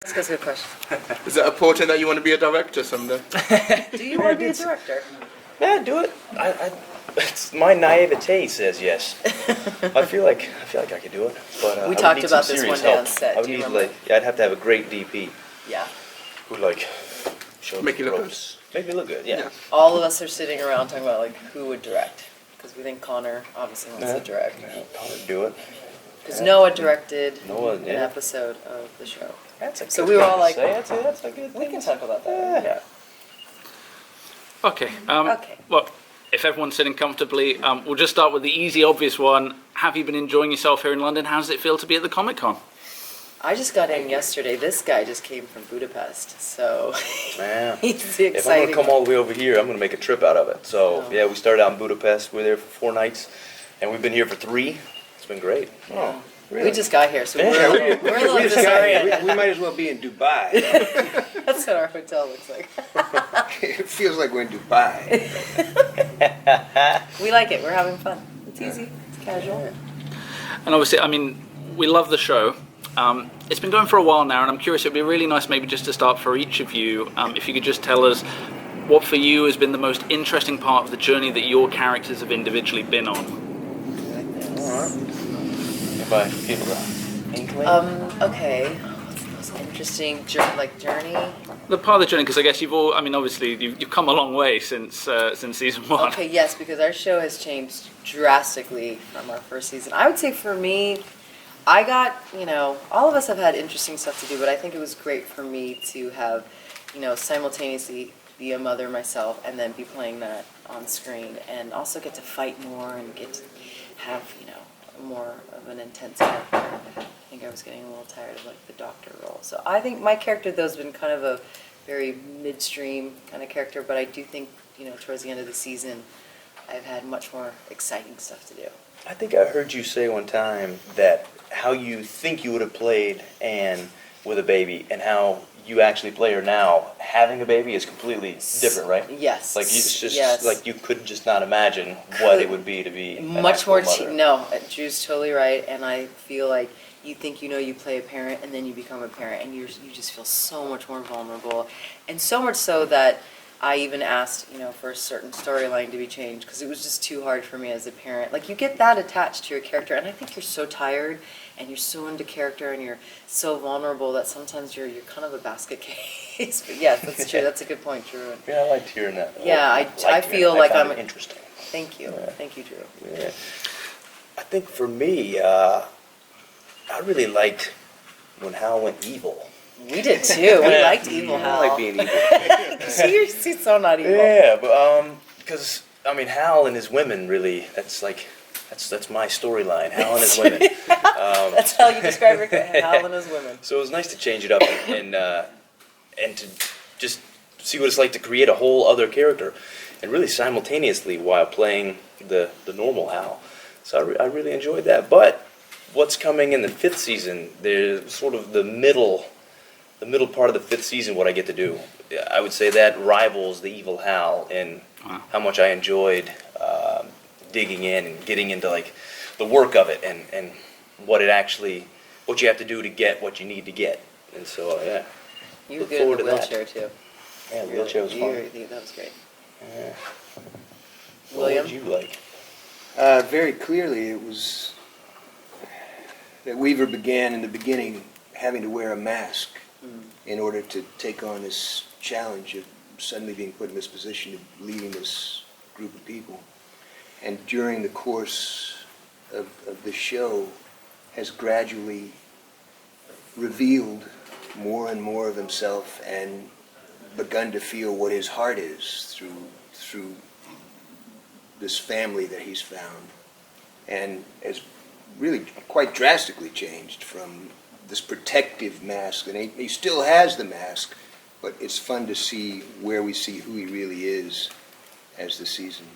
That's a good question. Is it important that you want to be a director someday? Do you want to be a director? Yeah, do it. It's my naivete says yes. I feel like I could do it, but We I talked would need about some this serious one day help. on set, I would do you need remember? I'd have to have a great DP Yeah. who show Make you the look ropes. Make me look good. Yeah. All of us are sitting around talking about like who would direct, because we think Connor obviously wants to direct. Connor, do it. Because Noah directed Noah, an yeah. episode of the show. That's a So good we were thing all to like, say. That's a good We thing. can talk about that. Yeah. Okay. Okay. Well, if everyone's sitting comfortably, we'll just start with the easy, obvious one. Have you been enjoying yourself here in London? How does it feel to be at the Comic Con? I just got in yesterday. This guy just came from Budapest, so Man. he's excited. If I'm gonna come all the way over here, I'm gonna make a trip out of it. So Oh. yeah, we started out in Budapest. We were there for 4 nights, and we've been here for 3. It's been great. Yeah. really? We just got here, so Yeah, we're a little We just got here. disoriented. We might as well be in Dubai. That's what our hotel looks like. It feels like we're in Dubai. We like it. We're having fun. It's easy. It's casual. And obviously, I mean, we love the show. It's been going for a while now, and I'm curious, it'd be really nice maybe just to start for each of you, if you could just tell us what for you has been the most interesting part of the journey that your characters have individually been on. Alright. If I feel the inkling. Okay. What's the most interesting journey? The part of the journey, because I guess obviously you've come a long way since season 1. Okay, yes, because our show has changed drastically from our first season. I would say for me, I got, all of us have had interesting stuff to do, but I think it was great for me to have, simultaneously be a mother myself and then be playing that on screen and also get to fight more and get to have, more of an intense character. I think I was getting a little tired of like the doctor role. So I think my character though has been kind of a very midstream kind of character, but I do think, towards the end of the season, I've had much more exciting stuff to do. I think I heard you say one time that how you think you would have played Anne with a baby and how you actually play her now having a baby is completely different, right? Yes. Like it's just yes. like you could just not imagine what it would be to be an Much more. actual mother. No, Drew's totally right, and I feel like you think you play a parent, and then you become a parent, and you just feel so much more vulnerable, and so much so that I even asked, for a certain storyline to be changed because it was just too hard for me as a parent. Like you get that attached to your character, and I think you're so tired, and you're so into character, and you're so vulnerable that sometimes you're kind of a basket case. But yeah, that's true. That's a good point, Drew. Yeah, I liked hearing that. Yeah, I feel like found I'm it interesting. Thank you, Yeah. thank you, Drew. Yeah. I think for me, I really liked when Hal went evil. We did too. We liked Evil Hal. I like being evil. He's so not evil. Yeah, but because Hal and his women really. That's my storyline. Hal and his women. That's how you describe your character, Hal and his women. So it was nice to change it up and to just see what it's like to create a whole other character, and really simultaneously while playing the normal Hal. So I really enjoyed that. But what's coming in the 5th season? There's sort of the middle part of the 5th season. What I get to do, I would say that rivals the Evil Hal in how much I enjoyed digging in and getting into like the work of it and what you have to do to get what you need to get. And so yeah. You were Look good in forward the to that. wheelchair too. Yeah, the wheelchair was fun. That was great. Yeah. William? What would you like? Very clearly, it was that Weaver began in the beginning having to wear a mask in order to take on this challenge of suddenly being put in this position of leading this group of people. And during the course of the show has gradually revealed more and more of himself and begun to feel what his heart is through this family that he's found, and has really quite drastically changed from this protective mask. And he still has the mask, but it's fun to see where we see who he really is as the season.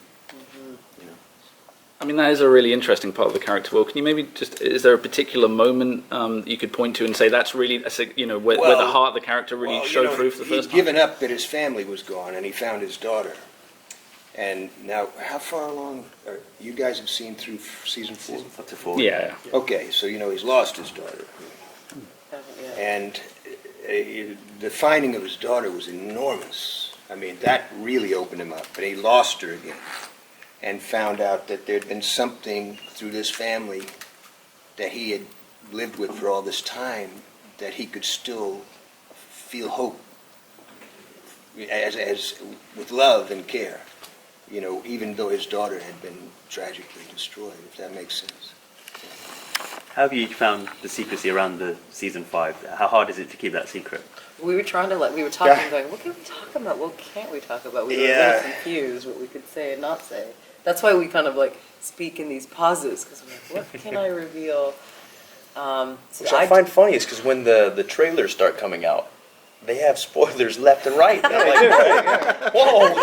I mean, that is a really interesting part of the character. Well, can you maybe is there a particular moment that you could point to and say that's really, where the heart of the character really showed through for the first He'd time? given up that his family was gone, and he found his daughter. And now, how far along you guys have seen through season 4? Up to 4. Yeah. Okay, so he's lost his daughter. Yeah. And the finding of his daughter was enormous. I mean, that really opened him up. And he lost her again and found out that there'd been something through this family that he had lived with for all this time that he could still feel hope as with love and care, you know, even though his daughter had been tragically destroyed, if that makes sense. How have you found the secrecy around the season 5? How hard is it to keep that secret? We were talking, going, what can we talk about? What can't we talk about? We were a little confused what we could say and not say. That's why we kind of like speak in these pauses, because we're like, what can I reveal? Which I find funny is because when the trailers start coming out, they have spoilers left and right. And I'm like, whoa,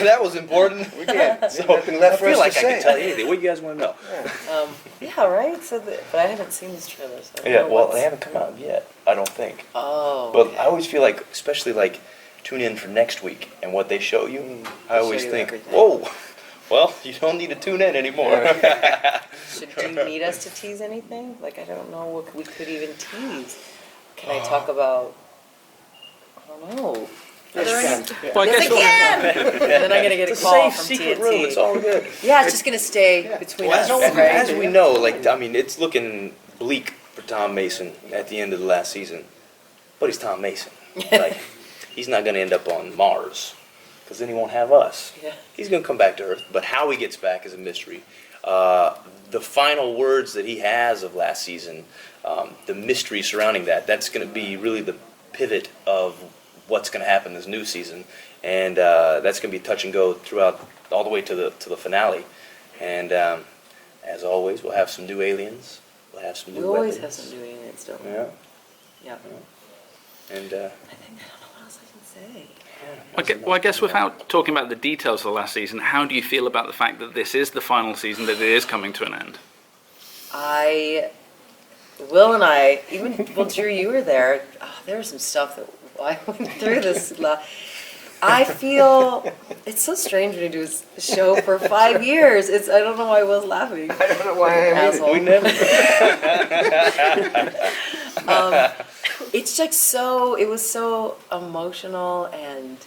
that was important. We can't. So Nothing left I for feel us like to I say. can tell you anything. What do you guys want to know? Yeah, right? But I haven't seen these trailers. So I don't Yeah, know well, what's- they haven't come out yet, I don't think. Oh. But okay. I always feel like, especially like, tune in for next week and what they show you, I They always show you think, everything. whoa, well, you don't need to tune in anymore. Do you need us to tease anything? Like, I don't know what we could even tease. Can I talk about, I don't know. Well, I Yes, guess I can! Then I'm gonna get a It's a call safe from secret TNT. room, it's all good. Yeah, it's just gonna stay between us, right? As we know, like, I mean, it's looking bleak for Tom Mason at the end of the last season. But he's Tom Mason. Like, he's not going to end up on Mars, because then he won't have us. Yeah. He's going to come back to Earth, but how he gets back is a mystery. The final words that he has of last season, the mystery surrounding that, that's going to be really the pivot of what's going to happen this new season. And that's going to be touch and go throughout, all the way to the finale. And as always, we'll have some new aliens. We'll have some We new always weapons. have some new aliens, don't we? Yeah. Yeah. And I think I don't know what else I can say. Well, I guess without talking about the details of the last season, how do you feel about the fact that this is the final season, that it is coming to an end? Will and I, well, Drew, you were there. Oh, there was some stuff that I went through this. I feel it's so strange when you do a show for 5 years. I don't know why Will's laughing. I don't know why I'm Asshole. we never. It's like so, it was so emotional, and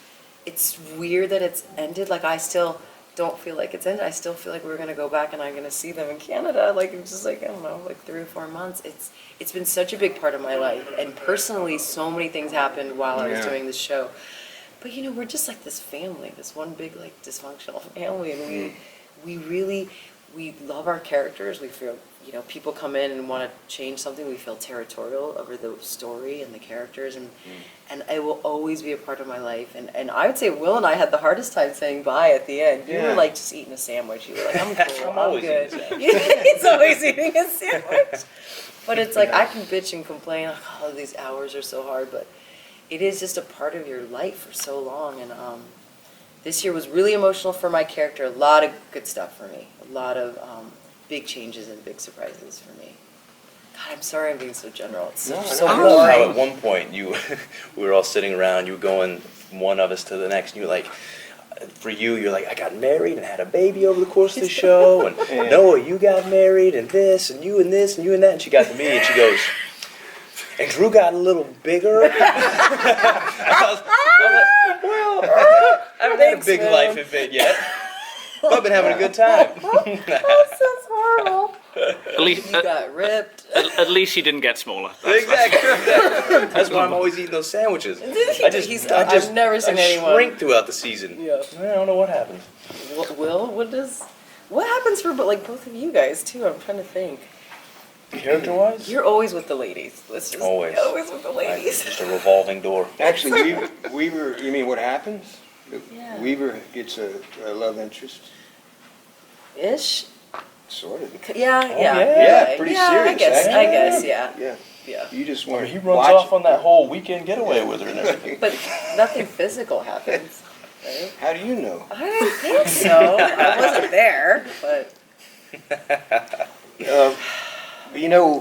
it's weird that it's ended. Like, I still don't feel like it's ended. I still feel like we're going to go back and I'm going to see them in Canada. Like, it's just like, I don't know, like 3 or 4 months. It's been such a big part of my life. And personally, so many things happened while I was doing this show. But, you know, we're just like this family, this one big, like, dysfunctional family. And we love our characters. We feel, you know, people come in and want to change something. We feel territorial over the story and the characters, and it will always be a part of my life. And I would say Will and I had the hardest time saying bye at the end. You were like just eating a sandwich. You were like, I'm cool, I'm always good. eating a sandwich. He's always eating a sandwich. But it's like, I can bitch and complain, like, oh, these hours are so hard, but it is just a part of your life for so long. And this year was really emotional for my character. A lot of good stuff for me. A lot of big changes and big surprises for me. God, I'm sorry I'm being so general. It's so, No, so I love how boring. at one point we were all sitting around, you were going from one of us to the next, and you were like, for you, you're like, I got married and had a baby over the course of the show, and Noah, you got married, and this, and you and this, and you and that, and she got to me, and she goes, and Drew got a little bigger. I haven't had a big man. life event yet, but I've been having a good time. That sounds horrible. At least, You got ripped. at least you didn't get smaller. Exactly. That's why I'm always eating those sandwiches. I've never seen anyone. shrink throughout the season. Yeah. I don't know what happens. Will, what happens for both of you guys too? I'm trying to think. Character-wise? You're always with the ladies. Let's just Always. always with the It's ladies. just a revolving door. Actually, Weaver, you mean what happens? Yeah. Weaver gets a love interest, Ish. sort of. Yeah. yeah, pretty yeah, serious, I guess. actually. Yeah. Yeah. Yeah. You just want He to runs watch off it. on that whole weekend getaway with her and everything. But nothing physical happens. Right? How do you know? I didn't think so. I wasn't there, but You know,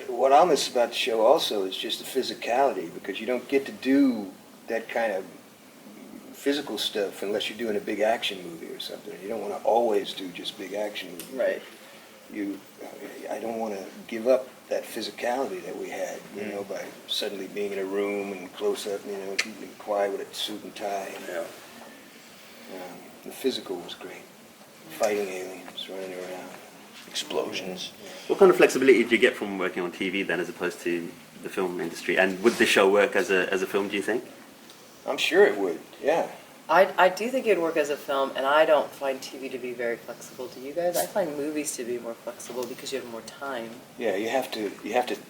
what I miss about the show also is just the physicality, because you don't get to do that kind of physical stuff unless you're doing a big action movie or something. You don't want to always do just big action movies. right. I don't want to give up that physicality that we had, you know, by suddenly being in a room and close up, you know, keeping quiet with a suit and tie. And, Yeah. the physical was great. Fighting aliens, running around. Explosions. What kind of flexibility do you get from working on TV then, as opposed to the film industry? And would this show work as a film, do you think? I'm sure it would, yeah. I do think it'd work as a film, and I don't find TV to be very flexible. Do you guys? I find movies to be more flexible because you have more time. Yeah, you have to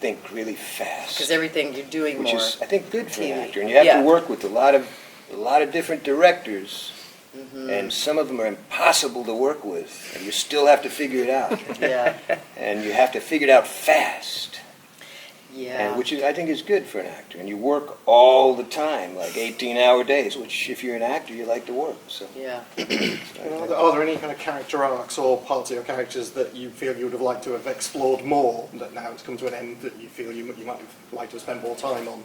think really fast. Because everything you're doing which more. is, I think, good for an TV. actor. And you have Yeah. to work with a lot of different directors, and some of them are impossible to work with, and you still have to figure it out. Yeah. And you have to figure it out fast, Yeah. and which is, I think is good for an actor. And you work all the time, like 18-hour days, which if you're an actor, you like to work. So. Yeah. Are there any kind of character arcs or parts of your characters that you feel you would have liked to have explored more, that now it's come to an end, that you feel you might have liked to have spent more time on?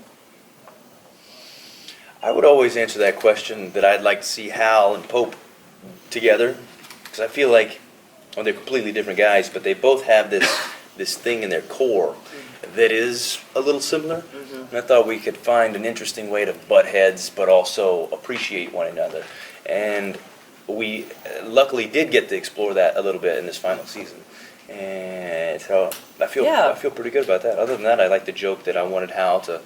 I would always answer that question that I'd like to see Hal and Pope together, because I feel like, well, they're completely different guys, but they both have this thing in their core that is a little similar. And I thought we could find an interesting way to butt heads, but also appreciate one another. And we luckily did get to explore that a little bit in this final season. And so I feel pretty good about that. Other than that, I like the joke that I wanted Hal to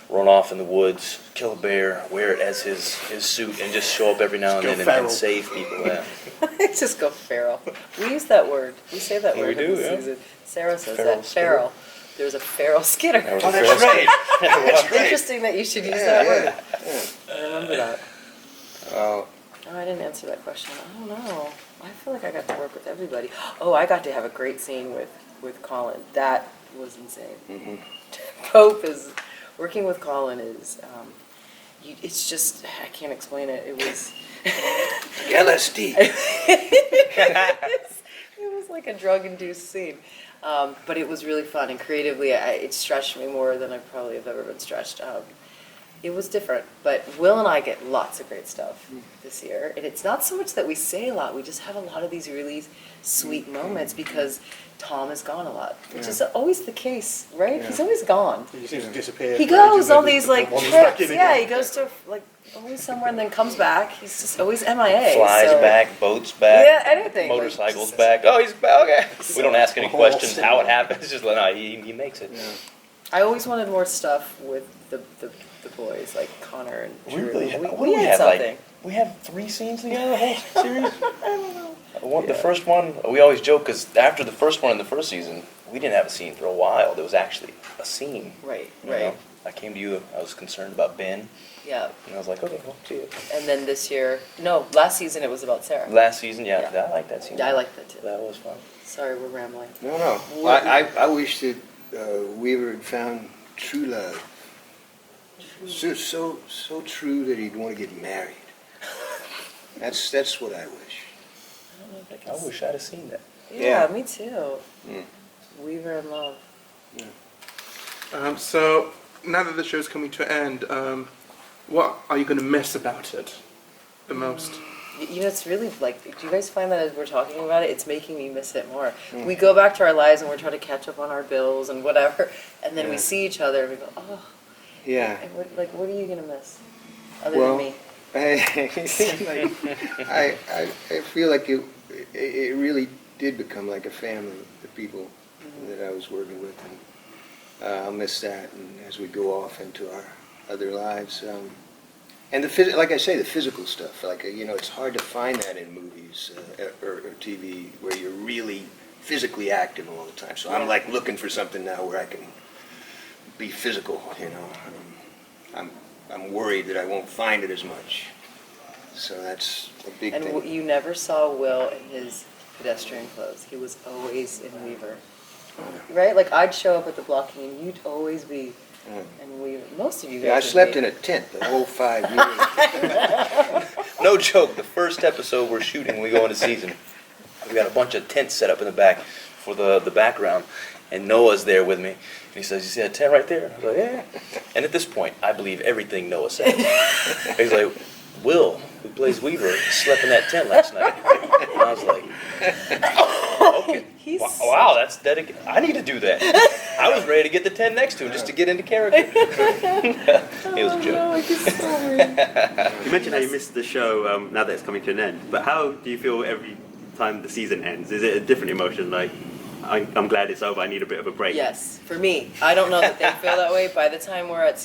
run off in the woods, kill a bear, wear it as his suit, and just show up every now and Just then go and feral. save people. Yeah. Just go feral. We use that word. We say that We word in do, the yeah. season. Sarah says Feral that. Feral. There was a feral Skinner. That was a Oh, feral that's right. That's right. Interesting that you should use Yeah, that word. yeah. I remember that. Oh, Oh, I didn't answer that question. I don't know. I feel like I got to work with everybody. Oh, I got to have a great scene with Colin. That was insane. Pope is working with Colin is. It's just I can't explain it. It was. LSD. It was like a drug-induced scene, but it was really fun and creatively. It stretched me more than I probably have ever been stretched. It was different, but Will and I get lots of great stuff this year, and it's not so much that we say a lot. We just have a lot of these really sweet moments because Tom is gone a lot, which is always the case, right? Yeah. He's always gone. He seems to disappear. He for ages, goes on then these just like wanders back trips. in Yeah, again. he goes to like always somewhere and then comes back. He's just always MIA. Flies so- back, boats back, Yeah, anything. motorcycles Like, back. Oh, he's back. Okay. We don't ask any A horse. questions how it happens. It's just like, no, he makes it. I always wanted more stuff with the boys, like Connor and Drew. We had have something. we have 3 scenes together the whole series. I don't know. The Yeah. first one, we always joke because after the first one in the first season, we didn't have a scene for a while. There was actually a scene. Right, you right. know? I came to you. I was concerned about Ben, Yeah. and I was like, okay, well, see you. And then this year, no, last season it was about Sarah. Last season, yeah, Yeah. I like that scene. Yeah, I liked that too. That was fun. Sorry, we're rambling. No. I wish that Weaver had found true love. So true that he'd want to get married. That's what I wish. I don't know if I can. I wish I'd have seen that. Yeah, Yeah. me too. Mm. Weaver in love. So now that the show's coming to an end, what are you going to miss about it the most? You know, it's really like, do you guys find that as we're talking about it, it's making me miss it more? We go back to our lives and we're trying to catch up on our bills and whatever, and then we Yeah. see each other and we go, oh, Yeah. and what are you going to miss? Other Well, than me. I feel like it really did become like a family, the people that I was working with, and I'll miss that. And as we go off into our other lives, and like I say, the physical stuff. Like it's hard to find that in movies or TV where you're really physically active all the time. So I'm like looking for something now where I can be physical. I'm worried that I won't find it as much. So that's a big And thing. you never saw Will in his pedestrian clothes. He was always in Weaver. Right? Like, I'd show up at the blocking and you'd always be in Weaver. Most of you guys Yeah, I would slept be. in a tent the whole 5 years. No joke. The first episode we're shooting, we go into season. We got a bunch of tents set up in the back for the background, and Noah's there with me. And he says, "You see that tent right there?" I was like, "Yeah." And at this point, I believe everything Noah said. He's like, "Will, who plays Weaver, slept in that tent last night." And I was like, "Okay, He's wow, that's dedicated. I need to do that." I was ready to get the 10 next to him just to get into character. It was a joke. You mentioned how you missed the show now that it's coming to an end, but how do you feel every time the season ends? Is it a different emotion, like, I'm glad it's over, I need a bit of a break? Yes, for me. I don't know that they feel that way. By the time we're at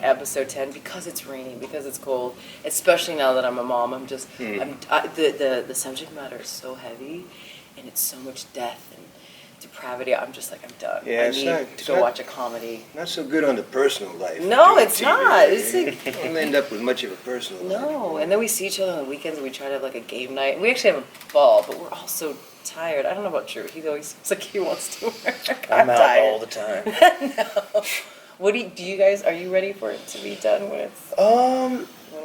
episode 10, because it's raining, because it's cold, especially now that I'm a mom, the subject matter is so heavy, and it's so much death and depravity. I'm just like, I'm done. Yeah, I it's need not- to it's go not- watch a comedy. Not so good on the personal life. No, doing it's TV. not. It's like, You don't end up with much of a personal life. no, and then we see each other on the weekends, and we try to have like a game night. We actually have a ball, but we're all so tired. I don't know about Drew. He always seems like he wants to work. I'm out tired. all the time. No. What do you guys, are you ready for it to be done when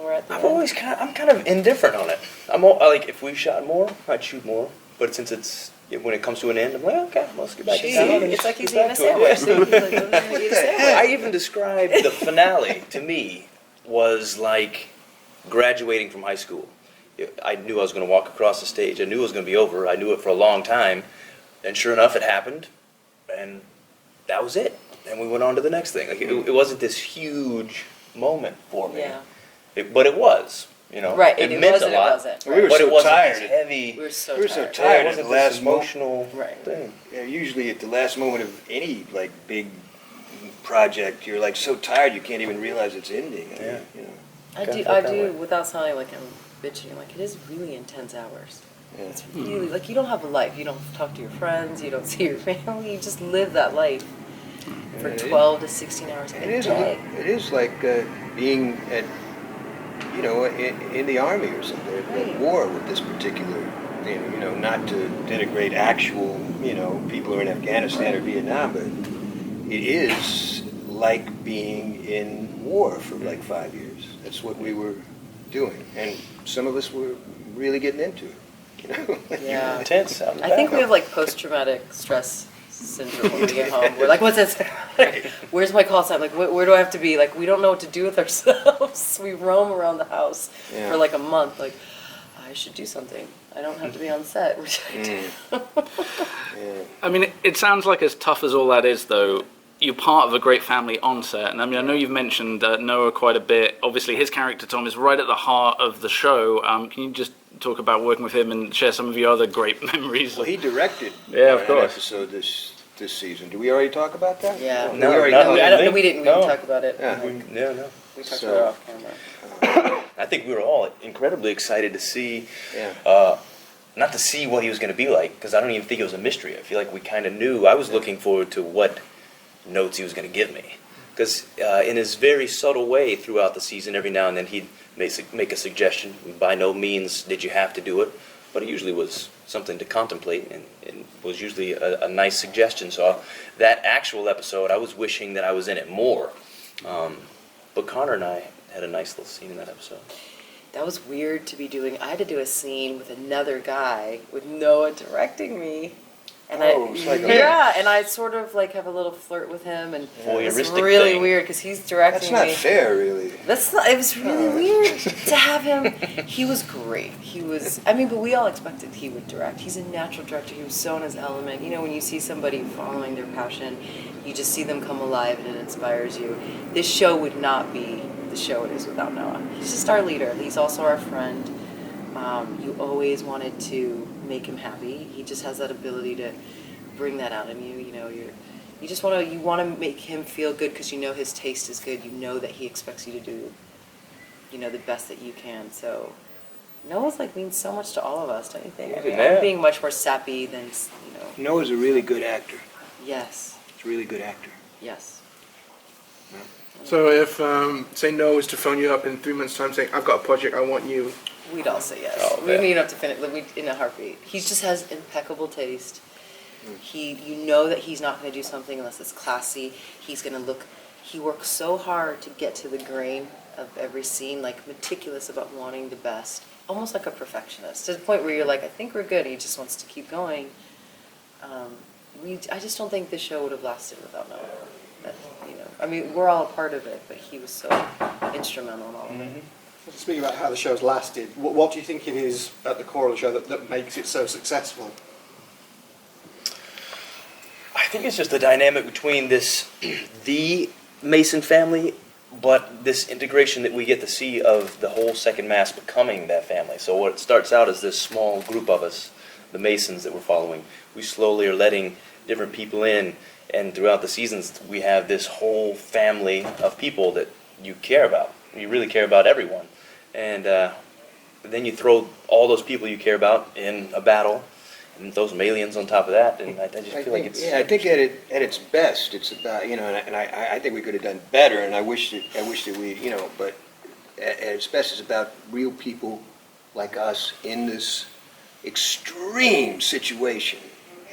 we're at the end? I'm kind of indifferent on it. Like, if we shot more, I'd shoot more. But since when it comes to an end, I'm like, okay, let's get back to See, town. it's like he's get eating a back to sandwich. it. He's like, "I'm gonna eat a sandwich." I even described the finale to me was like graduating from high school. I knew I was going to walk across the stage. I knew it was going to be over. I knew it for a long time. And sure enough, it happened. And that was it. And we went on to the next thing. Like, it wasn't this huge moment for me. Yeah. But it was, you know. Right, It it meant was a and it lot. wasn't. We were But so it wasn't tired. this heavy. We were so We were so tired. tired. It at wasn't the this last moment. emotional Right. thing. Yeah, usually at the last moment of any like big project, you're like so tired you can't even realize it's ending. I mean, Yeah. you know. I Kinda do, felt I that do, way. without sounding like I'm bitching, like, it is really intense hours. Yeah. It's really, like, you don't have a life. You don't talk to your friends, you don't see your family, you just live that life for Yeah, it is. 12 to 16 hours a It is. day. It is like being at, in the army or something, at Right. war with this particular thing. You know, not to denigrate actual, people who are in Afghanistan or Vietnam, but it is like being in war for like 5 years. That's what we were doing, and some of us were really getting into it. Yeah. Intense. I think we have like post-traumatic stress syndrome when we get home. We're like, what's this? Where's my call sign? Like, where do I have to be? Like, we don't know what to do with ourselves. We roam around the house Yeah. for like a month. Like, I should do something. I don't have to be on set. Which I do. Yeah. I mean, it sounds like as tough as all that is, though, you're part of a great family on set. And I mean, I know you've mentioned Noah quite a bit. Obviously, his character, Tom, is right at the heart of the show. Can you just talk about working with him and share some of your other great memories? Well, he directed Yeah, of an course. episode this season. Did we already talk about that? Yeah. No, we already not talked- really. I don't, we didn't No. talk about it. Yeah. No. We talked So- about it off camera. I think we were all incredibly excited to see, Yeah. not to see what he was going to be like, because I don't even think it was a mystery. I feel like we kind of knew. I was looking forward to what notes he was going to give me, because in his very subtle way throughout the season, every now and then he'd make a suggestion. By no means did you have to do it, but it usually was something to contemplate, and was usually a nice suggestion. So that actual episode, I was wishing that I was in it more. But Connor and I had a nice little scene in that episode. That was weird to be doing. I had to do a scene with another guy with Noah directing me. And it's like a- yeah, and I sort of like have a little flirt with him, and it's Voyeuristic really thing. weird because he's directing That's not me. fair, really. That's not. It was really weird to have him. He was great. He was. I mean, but we all expected he would direct. He's a natural director. He was so in his element. You know, when you see somebody following their passion, you just see them come alive, and it inspires you. This show would not be the show it is without Noah. He's just our leader. He's also our friend. You always wanted to make him happy. He just has that ability to bring that out in you. You know, you want to make him feel good because you know his taste is good. You know that he expects you to do, the best that you can. So Noah's like means so much to all of us, don't you think? I mean, Yeah. I'm being much more sappy than Noah's a really good actor. Yes, He's a really good actor. yes. So if, say, Noah was to phone you up in 3 months' time saying, I've got a project, I want you. We'd all say yes. Oh, we man. need enough to finish in a heartbeat. He just has impeccable taste. You know that he's not going to do something unless it's classy. He's going to look. He works so hard to get to the grain of every scene, like meticulous about wanting the best, almost like a perfectionist. To the point where you're like, I think we're good. He just wants to keep going. I just don't think this show would have lasted without Noah. I mean, we're all a part of it, but he was so instrumental in all of it. Speaking about how the show's lasted, what do you think it is at the core of the show that makes it so successful? I think it's just the dynamic between the Mason family, but this integration that we get to see of the whole second mass becoming that family. So what starts out as this small group of us, the Masons that we're following, we slowly are letting different people in, and throughout the seasons we have this whole family of people that you care about. You really care about everyone. And then you throw all those people you care about in a battle, and throw some aliens on top of that, and I just feel like it's... Yeah, I think at its best, it's about, and I think we could have done better, and I wish that we, but at its best, it's about real people like us in this extreme situation,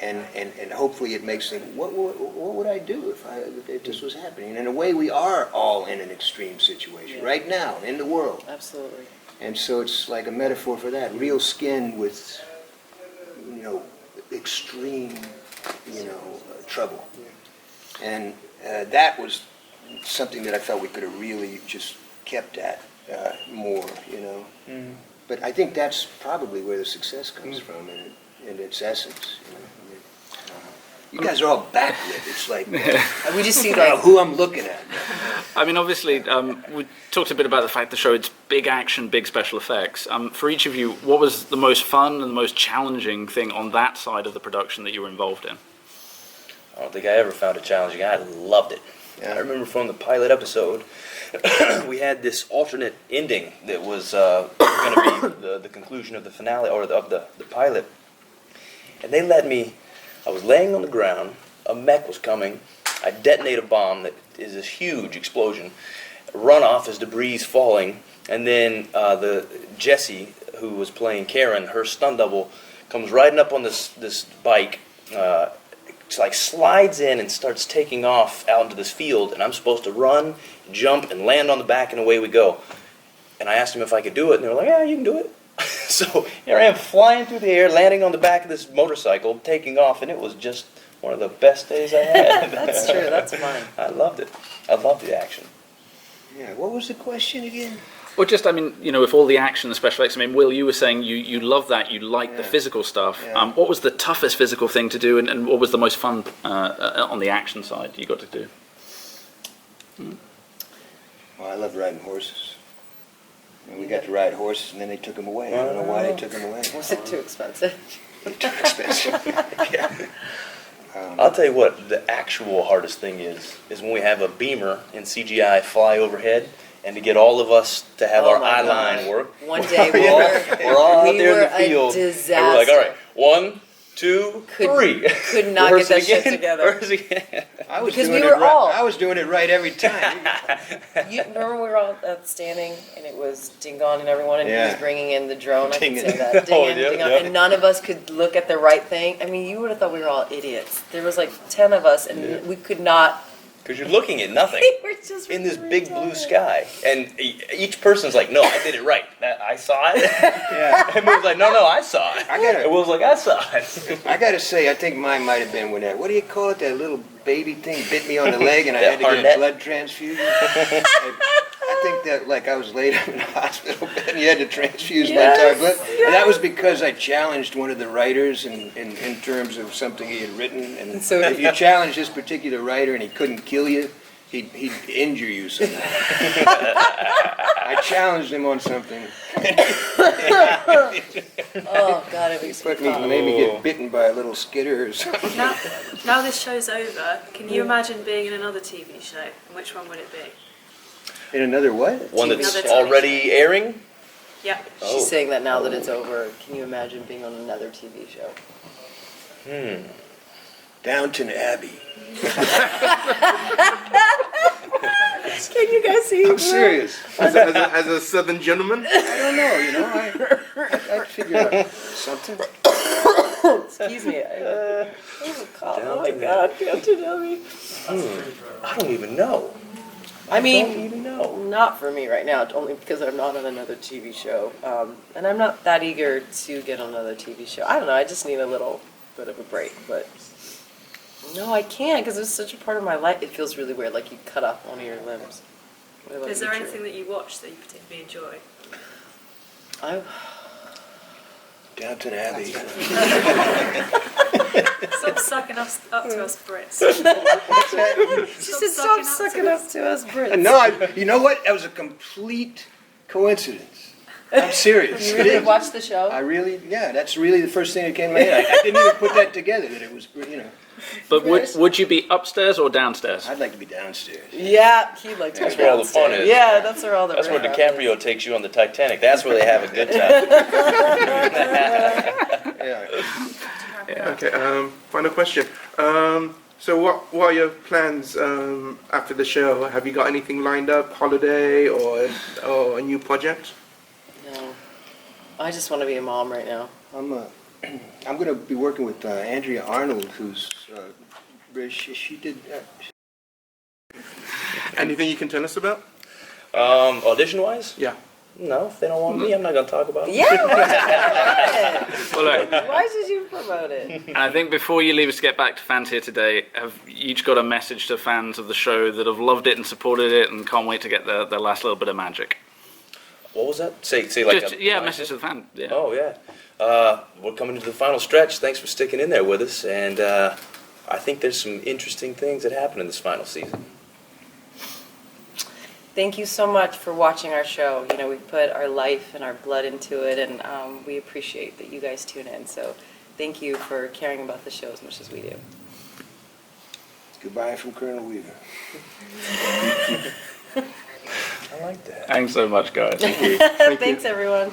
and hopefully it makes them, what would I do if this was happening? And in a way, we are all in an extreme situation right now in the world. Absolutely. And so it's like a metaphor for that, real skin with, extreme, trouble. And that was something that I felt we could have really just kept at more, But I think that's probably where the success comes from in its essence. You guys are all backlit. It's like, We just see I don't know like who I'm looking at. I mean, obviously, we talked a bit about the fact the show, it's big action, big special effects. For each of you, what was the most fun and the most challenging thing on that side of the production that you were involved in? I don't think I ever found it challenging. I loved it. Yeah. I remember from the pilot episode, we had this alternate ending that was going to be the conclusion of the finale, or of the pilot. And they let me, I was laying on the ground, a mech was coming, I detonate a bomb that is this huge explosion, run off as debris is falling, and then the Jessie, who was playing Karen, her stunt double, comes riding up on this bike, like slides in and starts taking off out into this field, and I'm supposed to run, jump, and land on the back, and away we go. And I asked them if I could do it, and they were like, yeah, you can do it. So here I am flying through the air, landing on the back of this motorcycle, taking off, and it was just one of the best days I had. that's true. That's fun. I loved it. I loved the action. Yeah, what was the question again? Well, just, I mean, with all the action and special effects, I mean, Will, you were saying you love that, you like the physical stuff. Yeah. What was the toughest physical thing to do, and what was the most fun on the action side you got to do? Well, I love riding horses. And we got to ride horses, and then they took them away. I don't know why they took them away. Was it too expensive? Too expensive. Yeah. I'll tell you what the actual hardest thing is when we have a beamer in CGI fly overhead, and to get all of us to have Oh our my eye gosh. line work. One day We're all out we there were in the field, a and we're like, all right, disaster. 1, 2, 3. Could not Rehearse get that it shit again, together. rehearse it again. I was Because doing we it were right. all- I was doing it right every time. You remember we were all standing, and it was Dingon and everyone, and he Yeah. was bringing in the drone. I can Dingin'. say that. Dingin', Oh, yeah, Dingon, yeah. and none of us could look at the right thing. I mean, you would have thought we were all idiots. There was like 10 of us, and we could not. Because you're looking at nothing We were just in this really big blue tired. sky, and each person's like, "No, I did it right. I saw it." Yeah. And Will's like, "No, I saw it." I gotta- And Will's like, "I saw it." I got to say, I think mine might have been when that, what do you call it, that little baby thing bit me on the leg and I That had to get harnett? a blood transfusion. I think that, like, I was laid up in the hospital bed and you had to transfuse my entire blood. And that was because I challenged one of the writers in terms of something he had written. And So- if you challenge this particular writer and he couldn't kill you, he'd injure you somehow. I challenged him on something. Oh God, it makes me Made me get bitten by a little skitter or something. Now this show's over, can you imagine being in another TV show? And which one would it be? In another what? One Another that's TV already airing. Yeah. Oh. She's saying that now that it's over. Can you imagine being on another TV show? Downton Abbey. Can you guys see? I'm serious. As a southern gentleman? I don't know, I figure out something. Excuse me. Oh my God, Downton Abbey. I don't even know. I mean, don't even know. not for me right now, only because I'm not on another TV show. And I'm not that eager to get on another TV show. I don't know, I just need a little bit of a break. But no, I can't because it's such a part of my life. It feels really weird, like you cut off one of your limbs. Is there anything that you watch that you particularly enjoy? I Downton Abbey. Stop sucking us up to us Brits. She said, "Stop sucking up to us, Brits." No, you know what? That was a complete coincidence. I'm serious. You It really is. watched the show? Yeah, that's really the first thing that came to my head. I didn't even put that together, that it was, But would you be upstairs or downstairs? I'd like to be downstairs. Yeah, he'd like to. That's be where all the fun downstairs. is. Yeah, that's where all the. That's where riff DiCaprio is. takes you on the Titanic. That's where they have a good time. Yeah. Okay, final question. So what are your plans after the show? Have you got anything lined up, holiday or a new project? No, I just want to be a mom right now. I'm going to be working with Andrea Arnold, who's she did. Anything you can tell us about? Audition-wise? Yeah. No, if they don't want me, I'm not going to talk about it. Yeah, why Well, look, Why should you promote it? and I think before you leave us to get back to fans here today, have you each got a message to fans of the show that have loved it and supported it and can't wait to get their last little bit of magic? What was that? Say like Just, a message to the fan. Yeah. Oh, yeah. We're coming to the final stretch. Thanks for sticking in there with us. And I think there's some interesting things that happen in this final season. Thank you so much for watching our show. You know, we put our life and our blood into it, and we appreciate that you guys tune in. So thank you for caring about the show as much as we do. Goodbye from Colonel Weaver. I like that. Thanks so much, guys. Thanks, everyone.